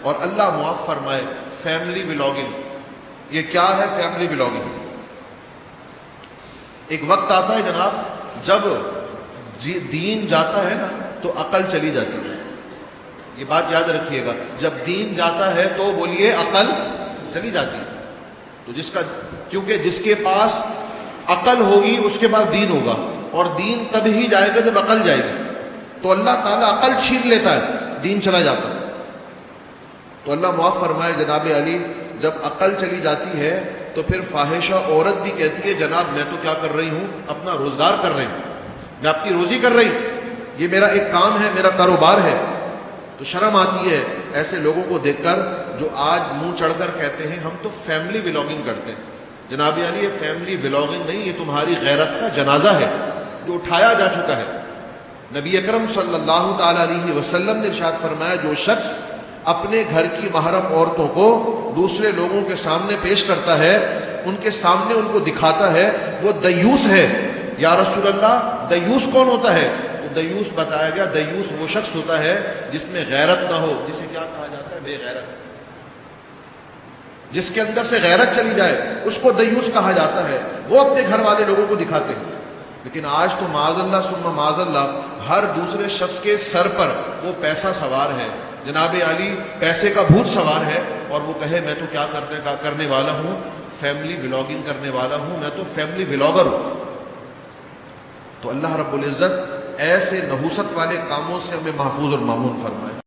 اور اللہ معاف فرمائے فیملی ولاگنگ۔ یہ کیا ہے فیملی ولاگنگ؟ ایک وقت آتا ہے جناب جب دین جاتا ہے نا تو عقل چلی جاتی ہے۔ یہ بات یاد رکھیے گا، جب دین جاتا ہے تو بولیے عقل چلی جاتی ہے۔ تو کیونکہ جس کے پاس عقل ہوگی اس کے پاس دین ہوگا، اور دین تب ہی جائے گا جب عقل جائے گی۔ تو اللہ تعالیٰ عقل چھین لیتا ہے، دین چلا جاتا ہے۔ تو اللہ معاف فرمائے جناب علی، جب عقل چلی جاتی ہے تو پھر فاحشہ عورت بھی کہتی ہے جناب میں تو کیا کر رہی ہوں، اپنا روزگار کر رہی ہوں، میں اپنی روزی کر رہی ہوں، یہ میرا ایک کام ہے، میرا کاروبار ہے۔ تو شرم آتی ہے ایسے لوگوں کو دیکھ کر جو آج منہ چڑھ کر کہتے ہیں ہم تو فیملی ولاگنگ کرتے ہیں۔ جناب علی یہ فیملی ولاگنگ نہیں، یہ تمہاری غیرت کا جنازہ ہے جو اٹھایا جا چکا ہے۔ نبی اکرم صلی اللہ تعالی علیہ وسلم نے ارشاد فرمایا جو شخص اپنے گھر کی محرم عورتوں کو دوسرے لوگوں کے سامنے پیش کرتا ہے، ان کے سامنے ان کو دکھاتا ہے، وہ دیوس ہے۔ یا رسول اللہ دیوس کون ہوتا ہے؟ تو دیوس بتایا گیا دیوس وہ شخص ہوتا ہے جس میں غیرت نہ ہو، جسے کیا کہا جاتا ہے؟ بے غیرت۔ جس کے اندر سے غیرت چلی جائے اس کو دیوس کہا جاتا ہے، وہ اپنے گھر والے لوگوں کو دکھاتے ہیں۔ لیکن آج تو معاذ اللہ ثم معاذ اللہ ہر دوسرے شخص کے سر پر وہ پیسہ سوار ہے، جناب علی پیسے کا بھوت سوار ہے، اور وہ کہے میں تو کیا کرنے والا ہوں، فیملی ولاگنگ کرنے والا ہوں، میں تو فیملی ولاگر ہوں۔ تو اللہ رب العزت ایسے نحوست والے کاموں سے ہمیں محفوظ اور مامون فرمائے۔